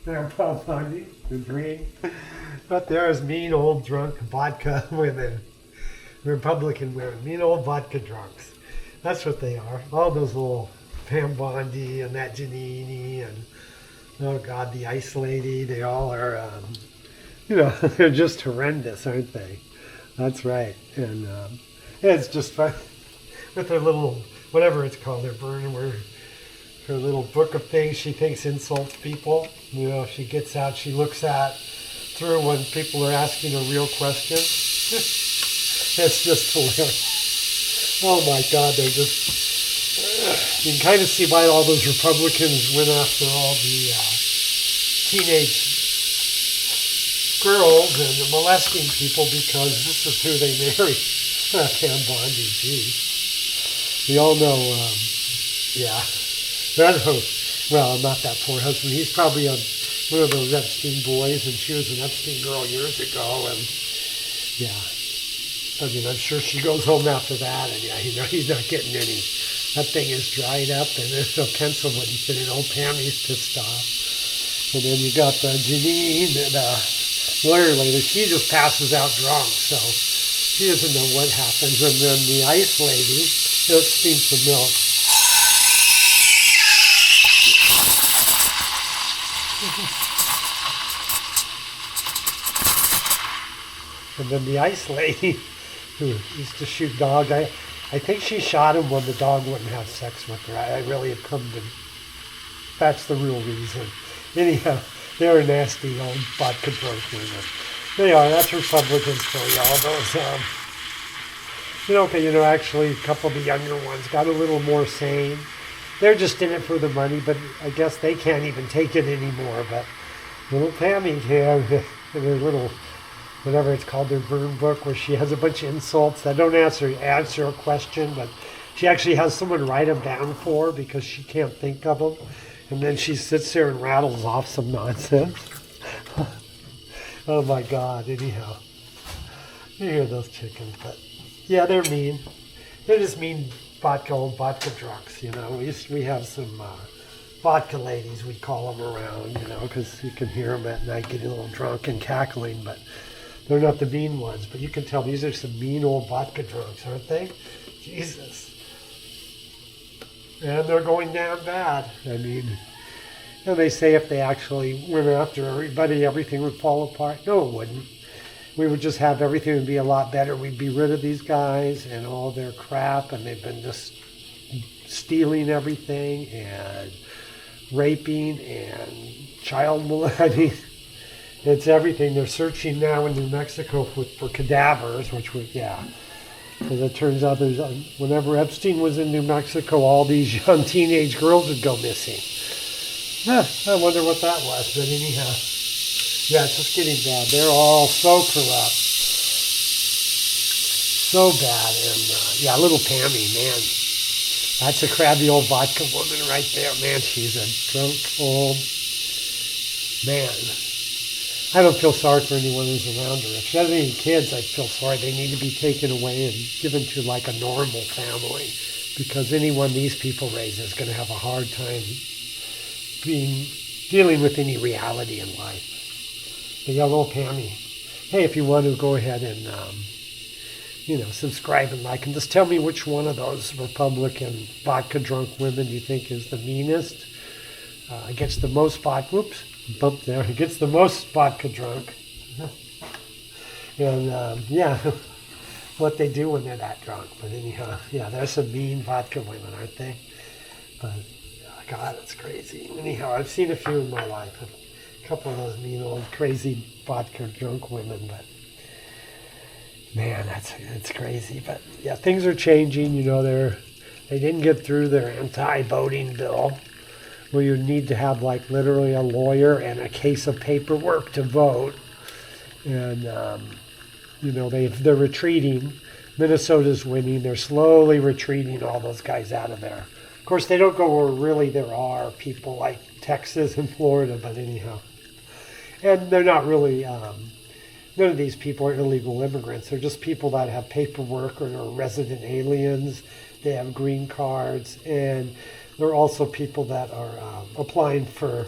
They're Pami, the green. But there's mean old drunk vodka women, Republican women, mean old vodka drunks. That's what they are. All those little Pam Bondi and that Giannini and oh God, the ice lady. They all are, they're just horrendous, aren't they? That's right. And it's just fun with their little, whatever it's called, their burn, where her little book of things she thinks insults people. You know, she gets out, she looks at through when people are asking a real question. It's just hilarious. Oh my God, they're just, you can kind of see why all those Republicans went after all the teenage girls and molesting people, because this is who they marry. Pam Bondi, geez. We all know, yeah. Well, not that poor husband. He's probably one of those Epstein boys, and she was an Epstein girl years ago, and yeah. I mean, I'm sure she goes home after that, and yeah, he's not getting any. That thing is dried up, and there's no pencil wouldn't fit in. Old Pami's pissed off. And then you got Janine, the lawyer lady. She just passes out drunk, so she doesn't know what happens. And then the ice lady, let's steam some milk. And then the ice lady, who used to shoot dogs, I think she shot him when the dog wouldn't have sex with her. I really have come to, that's the real reason. Anyhow, they're nasty old vodka drunk women. They are, that's Republicans for y'all. Those, actually a couple of the younger ones got a little more sane. They're just in it for the money, but I guess they can't even take it anymore. But little Pami can, their little, whatever it's called, their burn book, where she has a bunch of insults that don't answer a question, but she actually has someone write them down for her because she can't think of them. And then she sits there and rattles off some nonsense. Oh my God, anyhow. You hear those chickens, but yeah, they're mean. They're just mean old vodka drunks, We have some vodka ladies, we call them around, because you can hear them at night getting a little drunk and cackling, but they're not the mean ones. But you can tell these are some mean old vodka drunks, aren't they? Jesus. And they're going down bad. I mean, they say if they actually went after everybody, everything would fall apart. No, it wouldn't. We would just have everything would be a lot better. We'd be rid of these guys and all their crap, and they've been just stealing everything and raping and child molesting. It's everything. They're searching now in New Mexico for cadavers, which would, yeah. Because it turns out whenever Epstein was in New Mexico, all these young teenage girls would go missing. I wonder what that was, but anyhow. Yeah, it's just getting bad. They're all so corrupt. So bad. And, little Pami, man. That's a crabby old vodka woman right there. Man, she's a drunk old man. I don't feel sorry for anyone who's around her. If she has any kids, I feel sorry. They need to be taken away and given to like a normal family, because anyone these people raise is going to have a hard time dealing with any reality in life. But yeah, little Pami. Hey, if you want to go ahead and subscribe and like, and just tell me which one of those Republican vodka drunk women you think is the meanest. Gets the most vodka. Whoops. Bump there. He gets the most vodka drunk. And, what they do when they're that drunk. But anyhow, yeah, there's some mean vodka women, aren't they? But, God, it's crazy. Anyhow, I've seen a few in my life. A couple of those mean old crazy vodka drunk women. But, man, it's crazy. But, yeah, things are changing. They didn't get through their anti-voting bill, where you need to have like literally a lawyer and a case of paperwork to vote. And, they're retreating. Minnesota's winning. They're slowly retreating all those guys out of there. Of course, they don't go where really there are people like Texas and Florida, but anyhow. And they're not really, none of these people are illegal immigrants. They're just people that have paperwork or are resident aliens. They have green cards, and there are also people that are applying for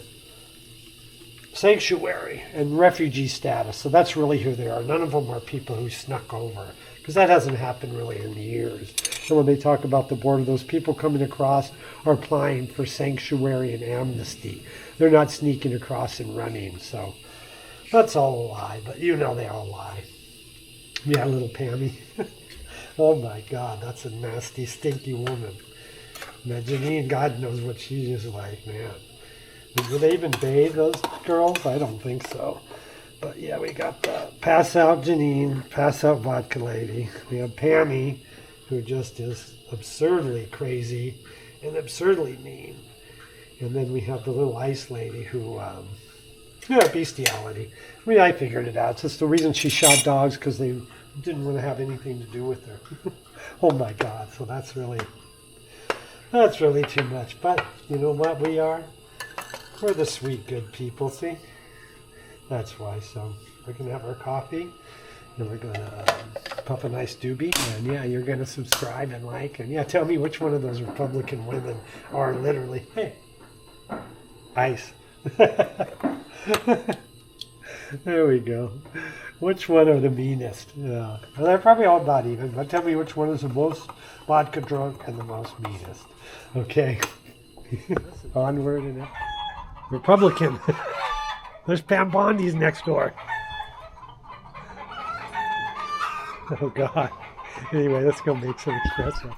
sanctuary and refugee status. So that's really who they are. None of them are people who snuck over, because that hasn't happened really in years. And when they talk about the border, those people coming across are applying for sanctuary and amnesty. They're not sneaking across and running. So that's all a lie, but you know they all lie. Yeah, little Pami. Oh my God, that's a nasty, stinky woman. Now Janine, God knows what she is like, man. Do they even bathe, those girls? I don't think so. But yeah, we got the pass out Janine, pass out vodka lady. We have Pami, who just is absurdly crazy and absurdly mean. And then we have the little ice lady who, bestiality. I mean, I figured it out. It's just the reason she shot dogs, because they didn't want to have anything to do with her. Oh my God, so that's really too much. But you know what we are? We're the sweet, good people, see? That's why. So we're going to have our coffee, and we're going to puff a nice doobie. And yeah, you're going to subscribe and like. And yeah, tell me which one of those Republican women are literally, hey, ice. There we go. Which one are the meanest? Yeah. Well, they're probably all about even, but tell me which one is the most vodka drunk and the most meanest. Okay. Onward and up. Republican. There's Pam Bondi's next door. Oh God. Anyway, let's go make some espresso.